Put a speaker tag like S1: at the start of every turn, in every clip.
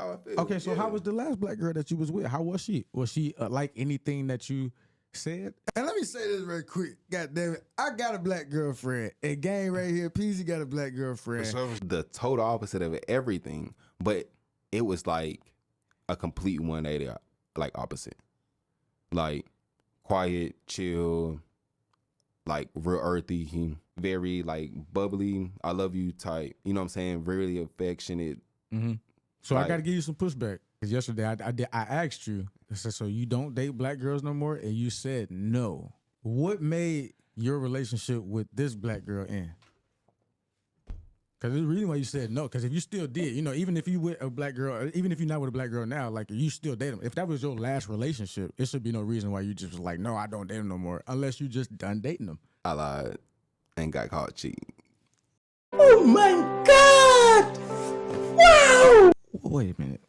S1: how I feel.
S2: Okay, so how was the last black girl that you was with? How was she? Was she like anything that you said? And let me say this real quick. God damn it. I got a black girlfriend. And gang right here, Peasy got a black girlfriend.
S1: The total opposite of everything, but it was like a complete 180, like opposite. Like quiet, chill, like real earthy, very like bubbly, I love you type. You know what I'm saying? Really affectionate.
S2: Mm-hmm. So
S1: like,
S2: I got to give you some pushback. Because yesterday I asked you, I said, so you don't date black girls no more? And you said no. What made your relationship with this black girl end? Because there's a reason why you said no. Because if you still did, you know, even if you with a black girl, even if you're not with a black girl now, like you still date them. If that was your last relationship, it should be no reason why you just was like, no, I don't date them no more, unless you just done dating them.
S1: I lied and got caught cheating.
S3: Oh my God! Wow!
S2: Wait a minute.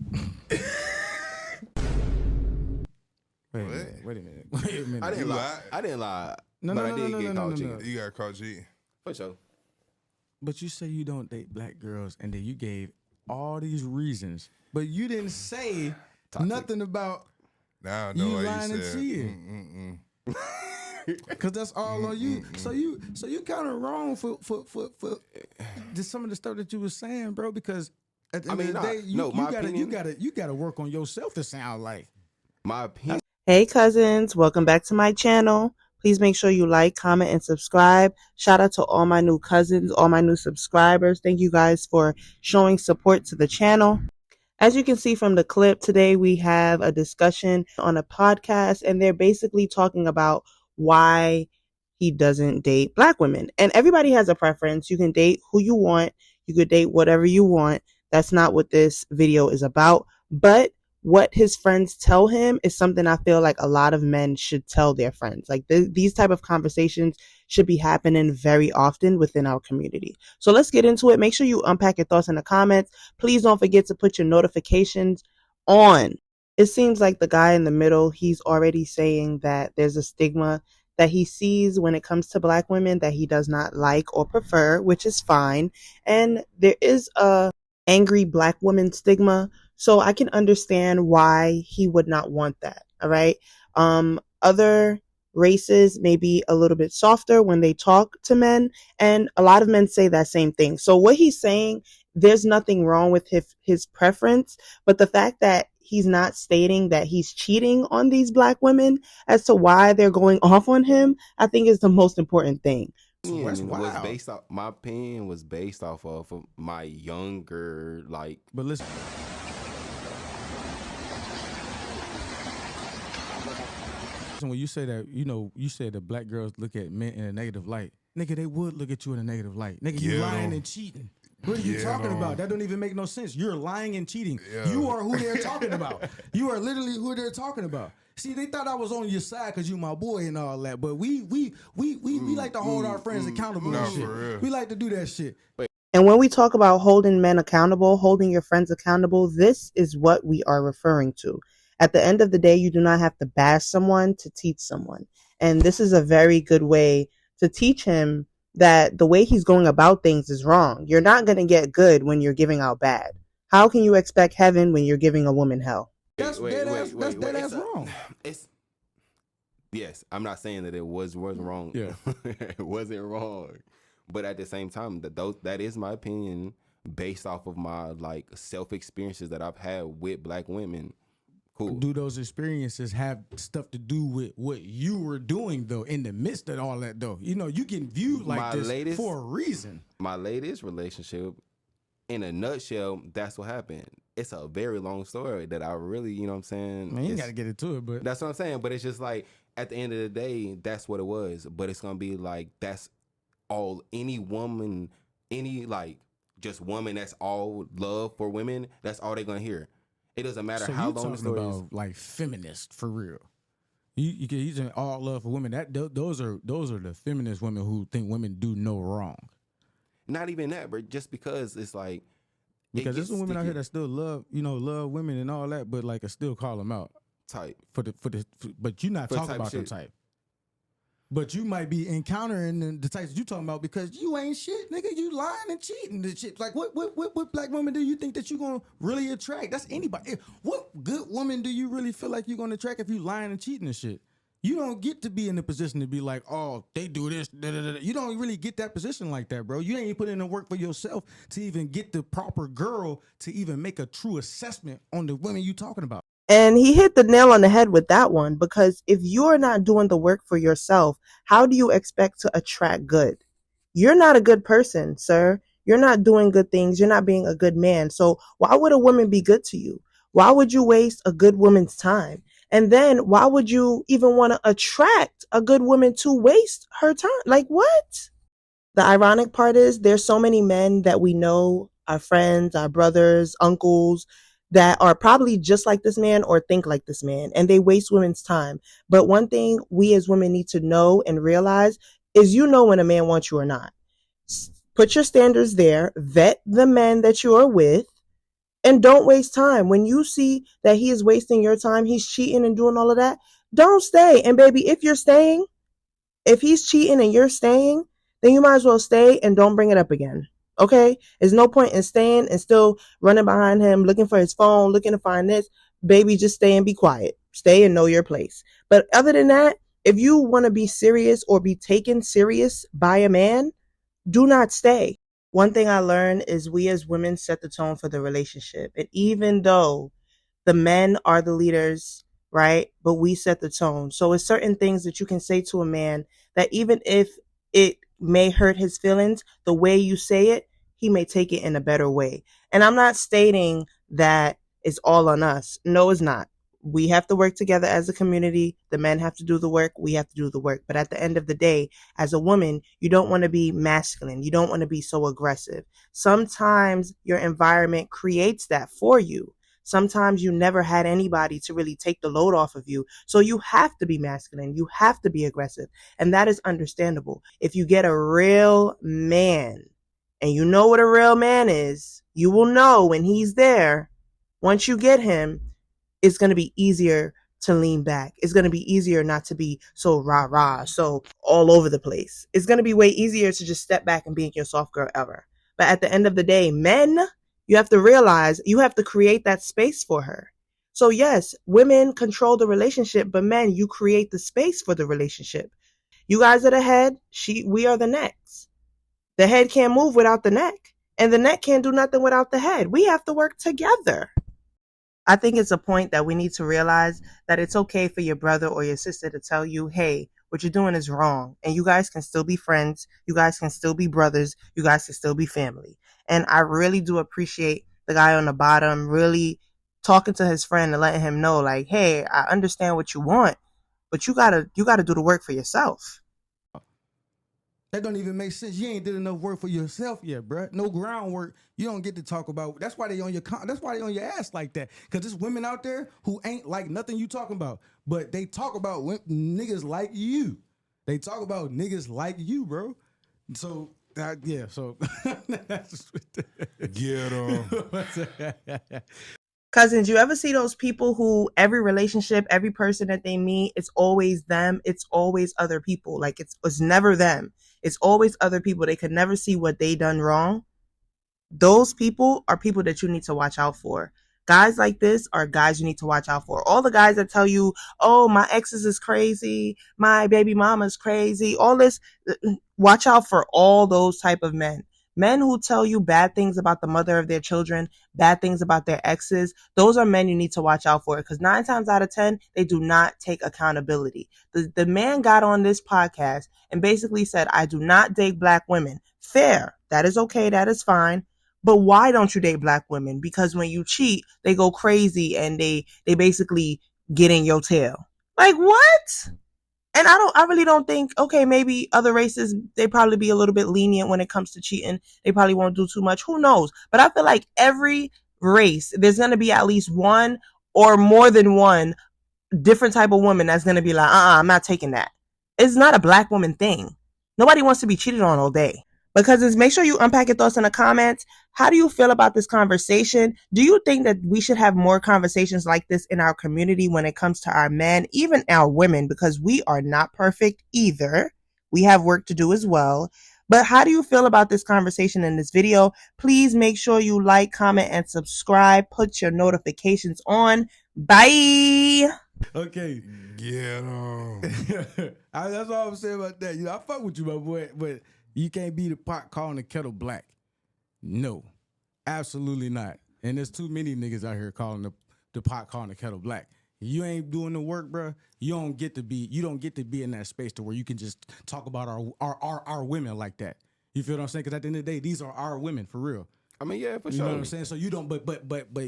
S2: Wait a minute.
S1: I didn't lie. I didn't lie.
S2: No,
S1: but
S2: no,
S1: I did
S2: no,
S1: get
S2: no,
S1: caught
S2: no,
S1: cheating.
S2: no.
S4: You got caught cheating.
S1: For sure.
S2: But you say you don't date black girls, and then you gave all these reasons, but you didn't say nothing about
S4: Now I
S2: you
S4: know why
S2: lying
S4: you
S2: and
S4: said.
S2: cheating. Cause that's all on you. So you kind of wrong for just some of the stuff that you was saying, bro. Because at the end of the day, you gotta work on yourself. It sound like
S1: my opinion.
S3: Hey cousins, welcome back to my channel. Please make sure you like, comment, and subscribe. Shout out to all my new cousins, all my new subscribers. Thank you guys for showing support to the channel. As you can see from the clip, today we have a discussion on a podcast, and they're basically talking about why he doesn't date black women. And everybody has a preference. You can date who you want. You could date whatever you want. That's not what this video is about. But what his friends tell him is something I feel like a lot of men should tell their friends. Like these type of conversations should be happening very often within our community. So let's get into it. Make sure you unpack your thoughts in the comments. Please don't forget to put your notifications on. It seems like the guy in the middle, he's already saying that there's a stigma that he sees when it comes to black women that he does not like or prefer, which is fine. And there is a angry black woman stigma. So I can understand why he would not want that. All right. Other races may be a little bit softer when they talk to men. And a lot of men say that same thing. So what he's saying, there's nothing wrong with his preference. But the fact that he's not stating that he's cheating on these black women as to why they're going off on him, I think is the most important thing.
S1: My opinion was based off of my younger, like.
S2: But listen. When you say that, you said that black girls look at men in a negative light. Nigga, they would look at you in a negative light. Nigga, you lying and cheating. What are you talking about? That don't even make no sense. You're lying and cheating. Yeah. You are who they're talking about. You are literally who they're talking about. See, they thought I was on your side because you my boy and all that, but we like to hold our friends accountable and shit. For real. We like to do that shit.
S3: And when we talk about holding men accountable, holding your friends accountable, this is what we are referring to. At the end of the day, you do not have to bash someone to teach someone. And this is a very good way to teach him that the way he's going about things is wrong. You're not going to get good when you're giving out bad. How can you expect heaven when you're giving a woman hell?
S2: That's wrong.
S1: Yes, I'm not saying that it was wrong.
S2: Yeah.
S1: It wasn't wrong. But at the same time, that is my opinion based off of my like self experiences that I've had with black women. Cool.
S2: Do those experiences have stuff to do with what you were doing though in the midst of all that though? You know, you can view like this for a reason.
S1: My latest relationship, in a nutshell, that's what happened. It's a very long story that I really, you know what I'm saying?
S2: Man, you got to get into it, but
S1: that's what I'm saying. But it's just like at the end of the day, that's what it was. But it's gonna be like that's all any woman, any like just woman that's all love for women. That's all they're gonna hear. It doesn't matter how long the story is.
S2: Like feminist for real. You can use all love for women. Those are the feminist women who think women do no wrong.
S1: Not even that, but just because it's like
S2: because there's some women out here that still love women and all that, but like I still call them out
S1: type
S2: but you're not talking about them type. But you might be encountering the types that you talking about because you ain't shit, nigga. You lying and cheating and shit. Like what black woman do you think that you gonna really attract? That's anybody. What good woman do you really feel like you're gonna attract if you lying and cheating and shit? You don't get to be in the position to be like, oh, they do this. Da, da, da. You don't really get that position like that, bro. You ain't even put in the work for yourself to even get the proper girl to even make a true assessment on the women you talking about.
S3: And he hit the nail on the head with that one, because if you're not doing the work for yourself, how do you expect to attract good? You're not a good person, sir. You're not doing good things. You're not being a good man. So why would a woman be good to you? Why would you waste a good woman's time? And then why would you even want to attract a good woman to waste her time? Like what? The ironic part is there's so many men that we know, our friends, our brothers, uncles, that are probably just like this man or think like this man, and they waste women's time. But one thing we as women need to know and realize is you know when a man wants you or not. Put your standards there, vet the men that you are with, and don't waste time. When you see that he is wasting your time, he's cheating and doing all of that, don't stay. And baby, if you're staying, if he's cheating and you're staying, then you might as well stay and don't bring it up again. Okay? There's no point in staying and still running behind him, looking for his phone, looking to find this. Baby, just stay and be quiet. Stay and know your place. But other than that, if you want to be serious or be taken serious by a man, do not stay. One thing I learned is we as women set the tone for the relationship. And even though the men are the leaders, right? But we set the tone. So it's certain things that you can say to a man that even if it may hurt his feelings, the way you say it, he may take it in a better way. And I'm not stating that it's all on us. No, it's not. We have to work together as a community. The men have to do the work. We have to do the work. But at the end of the day, as a woman, you don't want to be masculine. You don't want to be so aggressive. Sometimes your environment creates that for you. Sometimes you never had anybody to really take the load off of you. So you have to be masculine. You have to be aggressive. And that is understandable. If you get a real man, and you know what a real man is, you will know when he's there. Once you get him, it's going to be easier to lean back. It's going to be easier not to be so rah-rah, so all over the place. It's going to be way easier to just step back and be your soft girl ever. But at the end of the day, men, you have to realize you have to create that space for her. So yes, women control the relationship, but men, you create the space for the relationship. You guys are the head, we are the necks. The head can't move without the neck, and the neck can't do nothing without the head. We have to work together. I think it's a point that we need to realize that it's okay for your brother or your sister to tell you, hey, what you're doing is wrong. And you guys can still be friends. You guys can still be brothers. You guys can still be family. And I really do appreciate the guy on the bottom really talking to his friend and letting him know, like, hey, I understand what you want, but you gotta do the work for yourself.
S2: That don't even make sense. You ain't did enough work for yourself yet, bro. No groundwork. You don't get to talk about. That's why they on your. That's why they on your ass like that. Cause there's women out there who ain't like nothing you talking about, but they talk about niggas like you. They talk about niggas like you, bro. So yeah. So
S4: get them.
S3: Cousins, you ever see those people who every relationship, every person that they meet, it's always them. It's always other people. Like it's never them. It's always other people. They could never see what they done wrong. Those people are people that you need to watch out for. Guys like this are guys you need to watch out for. All the guys that tell you, oh, my exes is crazy, my baby mama's crazy, all this, watch out for all those type of men. Men who tell you bad things about the mother of their children, bad things about their exes, those are men you need to watch out for, because 9 times out of 10, they do not take accountability. The man got on this podcast and basically said, I do not date black women. Fair. That is okay. That is fine. But why don't you date black women? Because when you cheat, they go crazy and they basically get in your tail. Like what? And I really don't think, okay, maybe other races, they probably be a little bit lenient when it comes to cheating. They probably won't do too much. Who knows? But I feel like every race, there's going to be at least one or more than one different type of woman that's going to be like, I'm not taking that. It's not a black woman thing. Nobody wants to be cheated on all day. Because make sure you unpack your thoughts in the comments. How do you feel about this conversation? Do you think that we should have more conversations like this in our community when it comes to our men, even our women, because we are not perfect either. We have work to do as well. But how do you feel about this conversation in this video? Please make sure you like, comment, and subscribe. Put your notifications on. Bye.
S2: Okay.
S4: Get on.
S2: That's all I'm saying about that. You know, I fuck with you, my boy, but you can't be the pot calling the kettle black. No, absolutely not. And there's too many niggas out here calling the pot calling the kettle black. You ain't doing the work, bro. You don't get to be in that space to where you can just talk about our women like that. You feel what I'm saying? Because at the end of the day, these are our women for real.
S1: I mean, yeah, for
S2: You
S1: sure.
S2: know what I'm saying? So you don't, but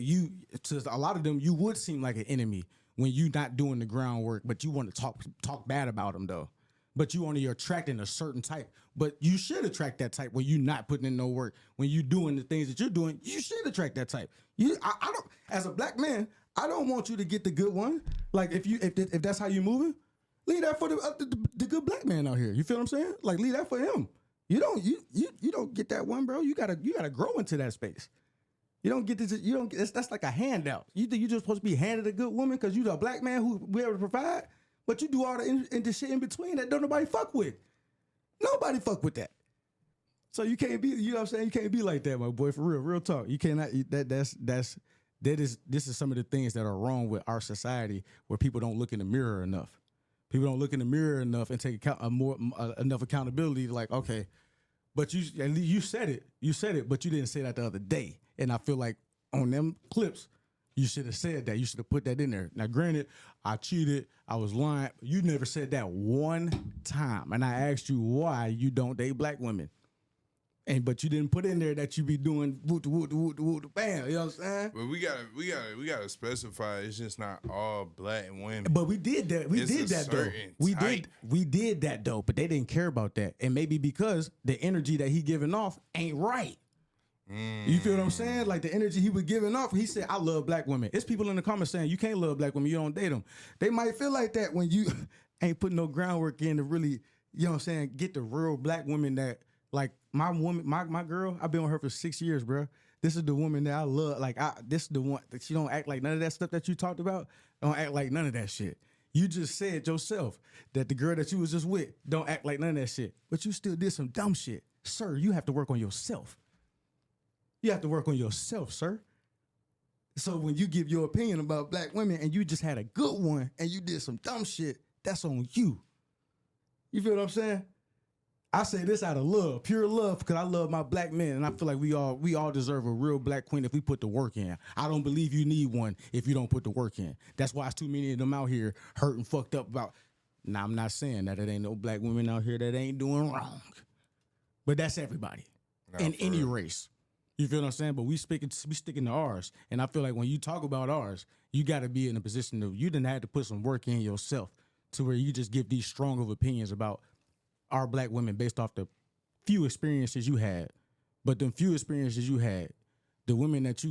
S2: you, to a lot of them, you would seem like an enemy when you not doing the groundwork, but you want to talk bad about them though. But you only are attracting a certain type. But you should attract that type when you not putting in no work. When you doing the things that you're doing, you should attract that type. I don't, as a black man, I don't want you to get the good one. Like if that's how you moving, leave that for the good black man out here. You feel what I'm saying? Like leave that for him. You don't get that one, bro. You gotta grow into that space. You don't get this. You don't. That's like a handout. You think you're just supposed to be handed a good woman because you're a black man who be able to provide, but you do all the shit in between that don't nobody fuck with. Nobody fuck with that. So you can't be. You know what I'm saying? You can't be like that, my boy. For real talk. You cannot. This is some of the things that are wrong with our society where people don't look in the mirror enough. People don't look in the mirror enough and take enough accountability. Like, okay, but you said it, but you didn't say that the other day. And I feel like on them clips, you should have said that. You should have put that in there. Now, granted, I cheated, I was lying. You never said that one time, and I asked you why you don't date black women. But you didn't put in there that you be doing woot bam. You know what I'm saying?
S4: But we gotta specify. It's just not all black women.
S2: But we did that. We did that though. We did that though. But they didn't care about that. And maybe because the energy that he giving off ain't right. You feel what I'm saying? Like the energy he was giving off. He said, "I love black women." It's people in the comments saying you can't love black women. You don't date them. They might feel like that when you ain't putting no groundwork in to really, you know what I'm saying, get the real black women that. Like my woman, my girl, I've been with her for 6 years, bro. This is the woman that I love. Like this is the one that she don't act like none of that stuff that you talked about. Don't act like none of that shit. You just said yourself that the girl that you was just with don't act like none of that shit. But you still did some dumb shit. Sir, you have to work on yourself. You have to work on yourself, sir. So when you give your opinion about black women and you just had a good one and you did some dumb shit, that's on you. You feel what I'm saying? I say this out of love, pure love, because I love my black men, and I feel like we all deserve a real black queen if we put the work in. I don't believe you need one if you don't put the work in. That's why it's too many of them out here hurting, fucked up about. Now, I'm not saying that it ain't no black women out here that ain't doing wrong, but that's everybody in any race. You feel what I'm saying? But we sticking to ours, and I feel like when you talk about ours, you got to be in a position of you didn't have to put some work in yourself to where you just give these strong of opinions about our black women based off the few experiences you had. But them few experiences you had, the women that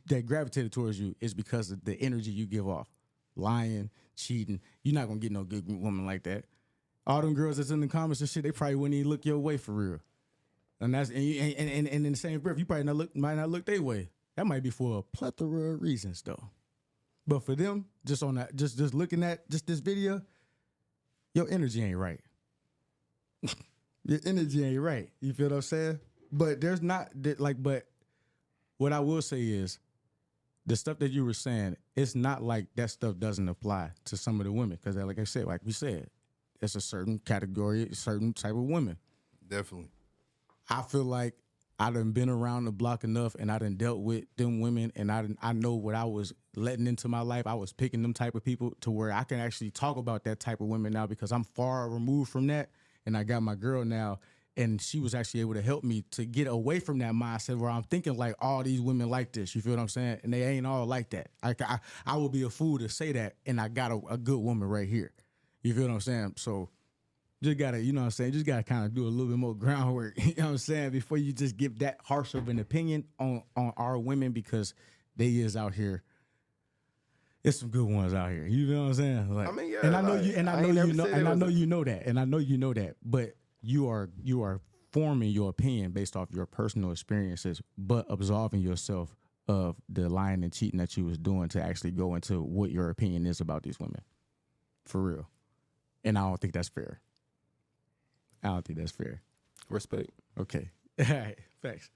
S2: that gravitated towards you is because of the energy you give off. Lying, cheating. You're not gonna get no good woman like that. All them girls that's in the comments and shit, they probably wouldn't even look your way for real. And that's and in the same breath, you probably might not look their way. That might be for a plethora of reasons though. But for them, just on that, just looking at just this video, your energy ain't right. Your energy ain't right. You feel what I'm saying? But there's not like, but what I will say is the stuff that you were saying, it's not like that stuff doesn't apply to some of the women. Because like I said, like we said, it's a certain category, certain type of women.
S4: Definitely.
S2: I feel like I done been around the block enough and I done dealt with them women and I know what I was letting into my life. I was picking them type of people to where I can actually talk about that type of women now because I'm far removed from that. And I got my girl now, and she was actually able to help me to get away from that mindset where I'm thinking like all these women like this. You feel what I'm saying? And they ain't all like that. I would be a fool to say that, and I got a good woman right here. You feel what I'm saying? So just gotta, you know what I'm saying? Just gotta kind of do a little bit more groundwork. You know what I'm saying? Before you just give that harsh of an opinion on our women because they is out here. There's some good ones out here. You know what I'm saying? Like,
S1: I mean, yeah.
S2: And I know
S1: like,
S2: you, and I know you know, and I know you know that, and I know you know that. But you are forming your opinion based off your personal experiences, but absolving yourself of the lying and cheating that you was doing to actually go into what your opinion is about these women. For real. And I don't think that's fair. I don't think that's fair.
S1: Respect.
S2: Okay. All right. Thanks.